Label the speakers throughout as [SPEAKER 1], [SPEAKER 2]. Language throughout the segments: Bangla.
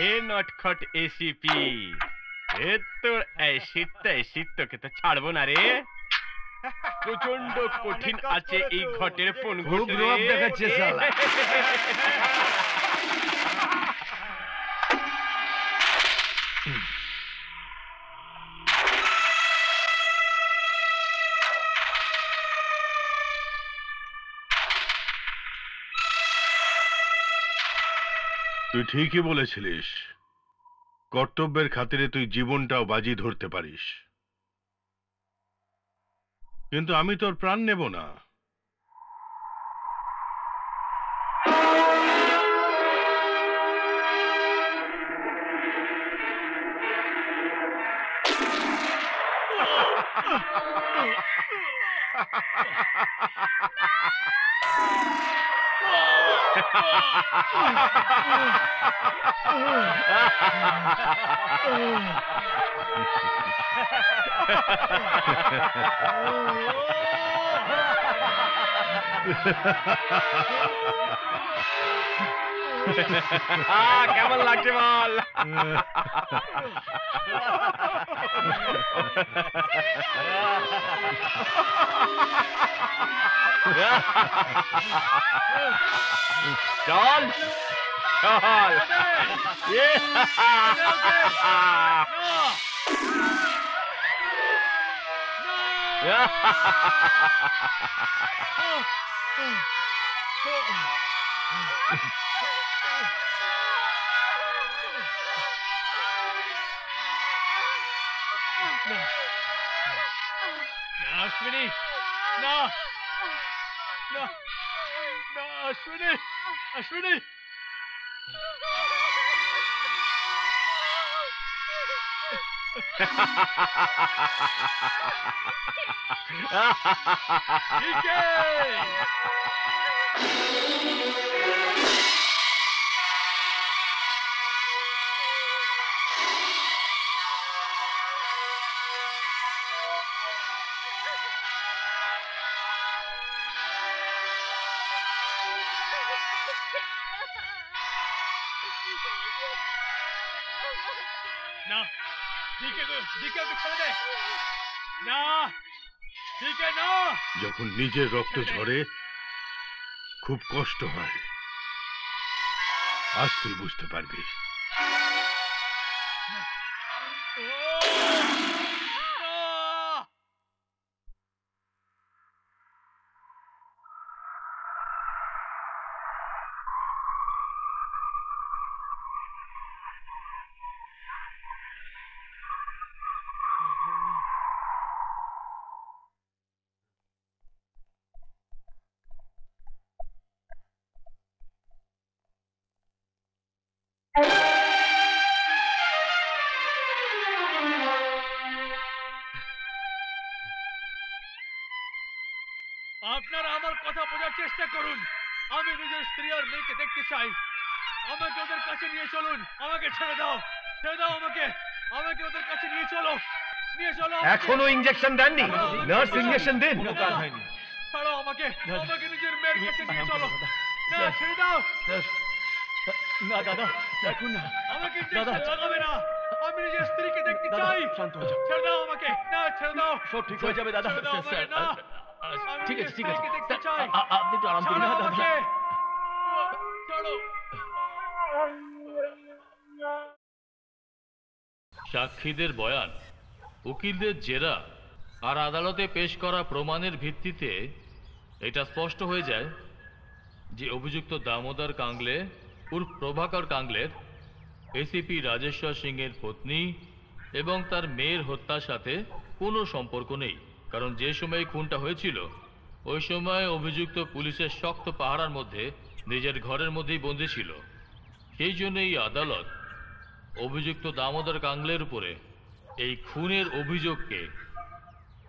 [SPEAKER 1] এ নটখট এসিপি, এ তোর অ্যাসিড তোকে তো ছাড়বো না রে। প্রচন্ড কঠিন আছে এই ঘটের পনঘট রে।
[SPEAKER 2] রোব দেখাচ্ছে শালা।
[SPEAKER 3] তুই ঠিকই বলেছিলিস, কর্তব্যের খাতিরে তুই জীবনটাও বাজি ধরতে পারিস, কিন্তু আমি তোর প্রাণ নেব না।
[SPEAKER 1] কেমন লাগছে বল? চল চল।
[SPEAKER 4] अश्विनी ना ना ना अश्विनी अश्विनी ना डीके को छोड़ दे ना डीके ना।
[SPEAKER 3] যখন নিজের রক্ত ঝরে খুব কষ্ট হয়, আজ তুই বুঝতে পারবি।
[SPEAKER 4] আপনারা আমার কথা বোঝার চেষ্টা করুন। আমি নিজের স্ত্রী আর মেয়েকে দেখতে চাই। আমাকে ওদের কাছে নিয়ে চলুন। আমাকে ছেড়ে দাও আমাকে। আমাকে ওদের কাছে নিয়ে চলো
[SPEAKER 2] এখনো ইনজেকশন দেননি? নার্স ইনজেকশন দিন।
[SPEAKER 4] ছাড়ো আমাকে নিজের মেয়ের কাছে নিয়ে চলো। না ছেড়ে দাও।
[SPEAKER 2] না দাদা দেখুন না,
[SPEAKER 4] আমাকে ইনজেকশন লাগাবে না। আমি নিজের স্ত্রীকে দেখতে চাই।
[SPEAKER 2] শান্ত হয়ে যাও।
[SPEAKER 4] ছেড়ে দাও আমাকে। না ছেড়ে দাও।
[SPEAKER 2] সব ঠিক হয়ে যাবে দাদা।
[SPEAKER 4] ছেড়ে দাও আমাকে, না।
[SPEAKER 2] ঠিক আছে ঠিক আছে,
[SPEAKER 4] দেখতে চাই।
[SPEAKER 2] আপনি একটু আরাম করুন।
[SPEAKER 4] ছাড়ো
[SPEAKER 2] দাদা
[SPEAKER 4] আমাকে। ছাড়ো।
[SPEAKER 5] সাক্ষীদের বয়ান, উকিলদের জেরা আর আদালতে পেশ করা প্রমাণের ভিত্তিতে এটা স্পষ্ট হয়ে যায় যে অভিযুক্ত দামোদর কাংলে উর্ফ প্রভাকর কাংলের এসিপি রাজেশ্বর সিং এর পত্নী এবং তার মেয়ের হত্যার সাথে কোনো সম্পর্ক নেই। কারণ যে সময় খুনটা হয়েছিল ওই সময় অভিযুক্ত পুলিশের শক্ত পাহারার মধ্যে নিজের ঘরের মধ্যেই বন্দী ছিল। সেই জন্য এই আদালত অভিযুক্ত দামোদর কাংলের উপরে এই খুনের অভিযোগকে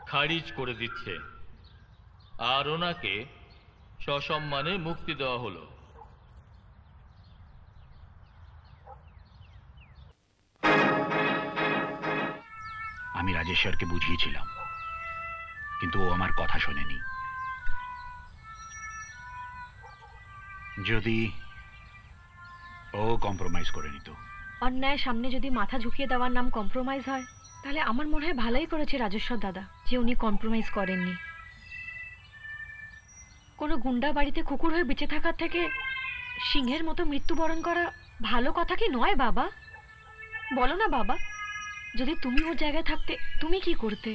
[SPEAKER 5] খারিজ করে দিচ্ছে আর ওনাকে সসম্মানে মুক্তি দেওয়া হলো।
[SPEAKER 6] আমি রাজেশ্বরকে বুঝিয়েছিলাম, কিন্তু ও আমার কথা শোনেনি। যদি ও কম্প্রোমাইজ করে নিত
[SPEAKER 7] অন্যায় সামনে যদি মাথা ঝুঁকিয়ে দেওয়ার নাম কম্প্রোমাইজ হয়, তাহলে আমার মনে হয় ভালোই করেছে রাজেশ্বর দাদা যে উনি কম্প্রোমাইজ করেননি। কোনো গুন্ডা বাড়িতে কুকুর হয়ে বেঁচে থাকার থেকে সিংহের মতো মৃত্যুবরণ করা ভালো কথা কি নয় বাবা? বলো না বাবা, যদি তুমি ওর জায়গায় থাকতে তুমি কি করতে?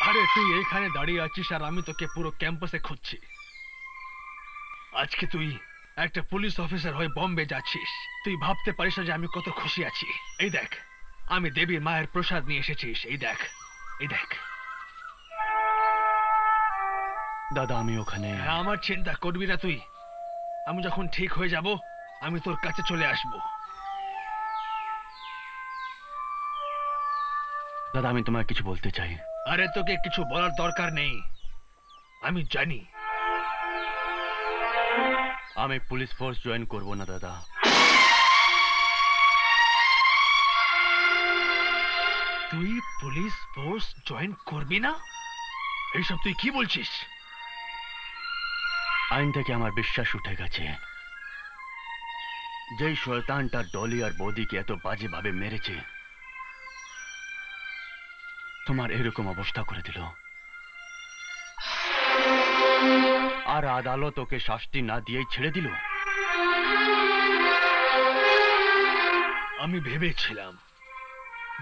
[SPEAKER 4] আরে তুই এইখানে দাঁড়িয়ে আছিস আর আমি তোকে পুরো ক্যাম্পাসে খুঁজছি। আজকে তুই একটা পুলিশ অফিসার হয়ে বম্বে যাচ্ছিস। তুই ভাবতে পারিস না যে আমি কত খুশি আছি। এই দেখ, আমি দেবীর মায়ের প্রসাদ নিয়ে এসেছিস। এই দেখ, এই দেখ।
[SPEAKER 6] দাদা আমি ওখানে।
[SPEAKER 4] হ্যাঁ, আমার চিন্তা করবি না তুই। আমি যখন ঠিক হয়ে যাব আমি তোর কাছে চলে আসব।
[SPEAKER 6] দাদা আমি তোমায় কিছু বলতে চাই।
[SPEAKER 4] আরে তোকে কিছু বলার দরকার নেই, আমি জানি।
[SPEAKER 6] আমি পুলিশ ফোর্স জয়েন করব না দাদা।
[SPEAKER 4] তুই পুলিশ ফোর্স জয়েন করবি না? এইসব তুই কি বলছিস?
[SPEAKER 6] আইন থেকে আমার বিশ্বাস উঠে গেছে। যেই শয়তানটা ডলি আর বৌদিকে এত বাজেভাবে মেরেছে, তোমার এরকম অবস্থা করে দিল, আর আদালত ওকে শাস্তি না দিয়েই ছেড়ে দিল।
[SPEAKER 4] আমি ভেবেছিলাম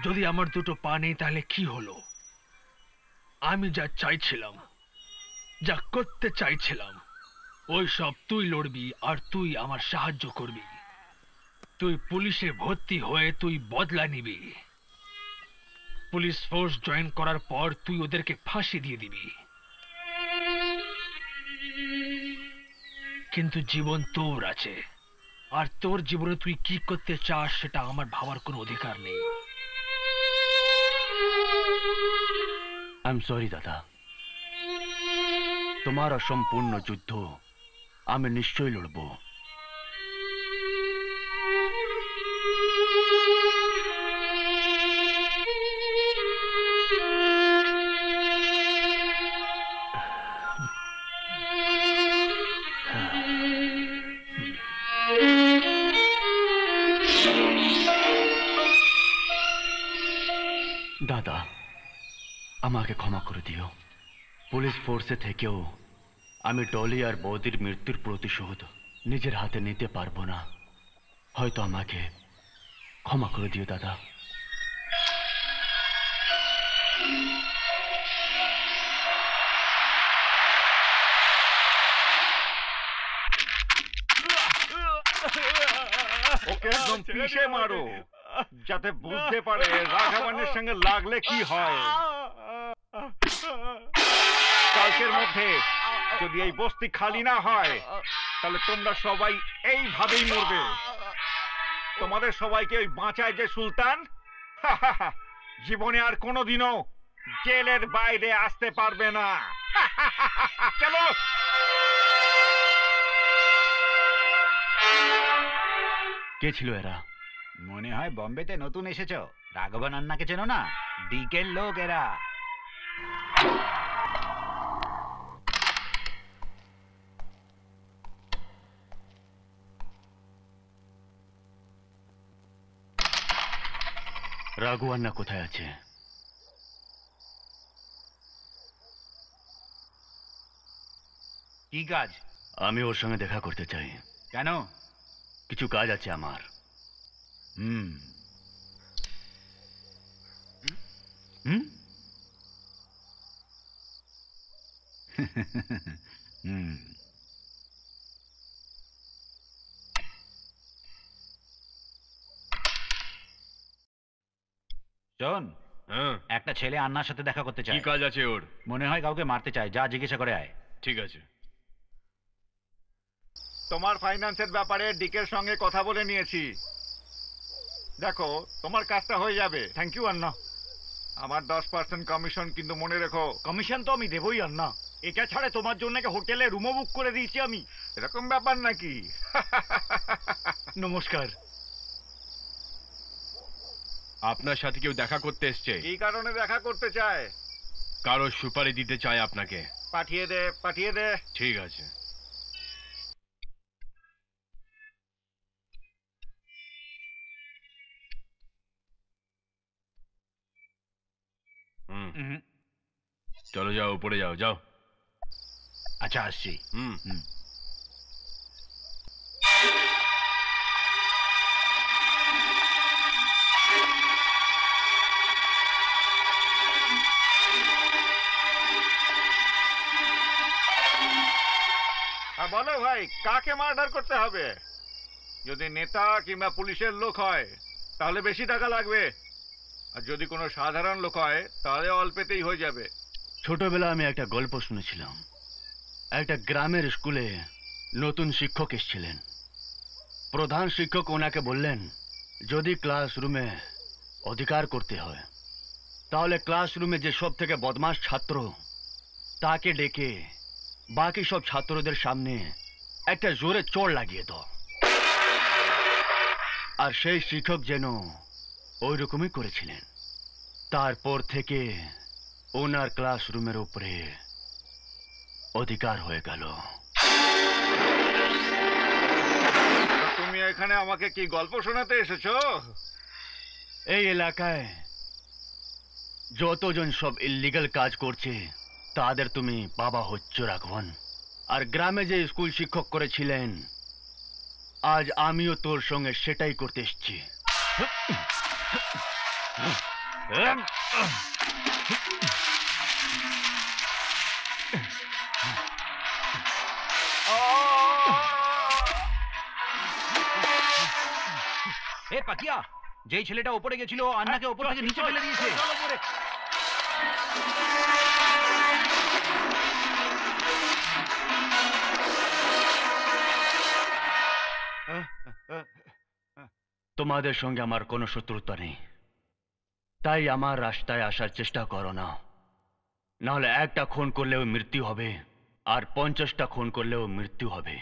[SPEAKER 4] যদি আমার দুটো পা নেই তাহলে কি হলো। আমি যা চাইছিলাম, যা করতে চাইছিলাম, ওই সব তুই লড়বি আর তুই আমার সাহায্য করবি। তুই পুলিশে ভর্তি হয়ে তুই বদলা নিবি। পুলিশ ফোর্স জয়েন করার পর তুই ওদেরকে ফাঁসি দিয়ে দিবি। কিন্তু জীবন তোর আছে, আর তোর জীবনে তুই কি করতে চাস সেটা আমার ভাবার কোনো অধিকার নেই।
[SPEAKER 6] আই এম সরি দাদা, তোমার অসম্পূর্ণ যুদ্ধ আমি নিশ্চয়ই লড়ব। দাদা আমাকে ক্ষমা করে দিও। পুলিশ ফোর্সে থেকেও আমি ডলি আর বৌদির মৃত্যুর প্রতিশোধ নিজের হাতে নিতে পারবো না। হয়তো আমাকে ক্ষমা করে দিও দাদা।
[SPEAKER 2] ওকে একদম পিষে মারো, যাতে বুঝতে পারে রাঘবানের সঙ্গে লাগলে কি হয়। কালকের মধ্যে যদি এই বস্তি খালি না হয় তাহলে তোমরা সবাই এইভাবেই মরবে। তোমাদের সবাইকে ওই বাঁচায় যে সুলতান, জীবনে আর কোনোদিনও জেলের বাইরে আসতে পারবে না। চলো।
[SPEAKER 6] কে ছিল এরা?
[SPEAKER 8] মনে হয় বম্বেতে নতুন এসেছো। রাঘবন আন্নাকে চেনো না? ডিকের লোক এরা।
[SPEAKER 6] রাঘু আন্না কোথায় আছে?
[SPEAKER 8] কি কাজ?
[SPEAKER 6] আমি ওর সঙ্গে দেখা করতে চাই।
[SPEAKER 8] কেন?
[SPEAKER 6] কিছু কাজ আছে আমার।
[SPEAKER 8] হুম হুম শোন,
[SPEAKER 1] হ্যাঁ,
[SPEAKER 8] একটা ছেলে আন্নার সাথে দেখা করতে
[SPEAKER 1] কি
[SPEAKER 8] চায়।
[SPEAKER 1] কাজ আছে ওর?
[SPEAKER 8] মনে হয় কাউকে মারতে চায়। যা জিজ্ঞাসা করে আয়।
[SPEAKER 1] ঠিক আছে।
[SPEAKER 2] তোমার ফাইন্যান্সের ব্যাপারে ডিকের সঙ্গে কথা বলে নিয়েছি। দেখো, তোমার কাজটা হয়ে যাবে। থ্যাংক ইউ আন্না। আমার 10% কমিশন কিন্তু মনে রেখো।
[SPEAKER 8] কমিশন তো আমি দেবই আন্না। এটা ছাড়া তোমার জন্য হোটেলে রুমও বুক করে দিয়েছি আমি।
[SPEAKER 2] এরকম ব্যাপার নাকি?
[SPEAKER 8] নমস্কার।
[SPEAKER 1] আপনার সাথে কেউ দেখা করতে এসছে।
[SPEAKER 2] কি কারণে দেখা করতে চায়?
[SPEAKER 1] কারো সুপারি দিতে চায় আপনাকে।
[SPEAKER 2] পাঠিয়ে দে
[SPEAKER 1] ঠিক আছে। হুম, চলো যাও, উপরে যাও, যাও।
[SPEAKER 8] আচ্ছা আসছি।
[SPEAKER 1] হুম।
[SPEAKER 2] বলো ভাই, কাকে মার্ডার করতে হবে? যদি নেতা কিংবা পুলিশের লোক হয় তাহলে বেশি টাকা লাগবে, আর যদি কোনো সাধারণ লোক হয় তাহলে অল্পেতেই হয়ে যাবে।
[SPEAKER 6] ছোটবেলা আমি একটা গল্প শুনেছিলাম। একটা গ্রামের স্কুলে নতুন শিক্ষক এসেছিলেন। প্রধান শিক্ষক ওনাকে বললেন, যদি ক্লাসরুমে অধিকার করতে হয় তাহলে ক্লাসরুমে যে সব থেকে বদমাশ ছাত্র তাকে ডেকে বাকি সব ছাত্রদের সামনে একটা জোরে চড় লাগিয়ে দাও। আর সেই শিক্ষক যেন ওই রকমই করেছিলেন। তারপর থেকে ওনার ক্লাসরুমের উপরে অধিকার হয়ে গেল।
[SPEAKER 2] তুমি এখানে আমাকে কি গল্প শোনাতে এসেছো?
[SPEAKER 6] এই এলাকায় যতজন সব ইল্লিগাল কাজ করছে তাদের তুমি বাবা হচ্ছ রাঘবন। আর গ্রামে যে স্কুল শিক্ষক করেছিলেন, আজ আমিও তোর সঙ্গে সেটাই করতে এসেছি।
[SPEAKER 8] এ পাকিয়া, যেই ছেলেটা ওপরে গেছিল আন্নাকে ওপর থেকে নিচে ফেলে দিয়েছে।
[SPEAKER 6] তোমাদের সঙ্গে আমার কোনো শত্রুতা নেই, তাই আমার রাস্তায় আসার চেষ্টা করো না। নাহলে একটা খুন করলেও মৃত্যু হবে, আর 50টা খুন করলেও মৃত্যু হবে।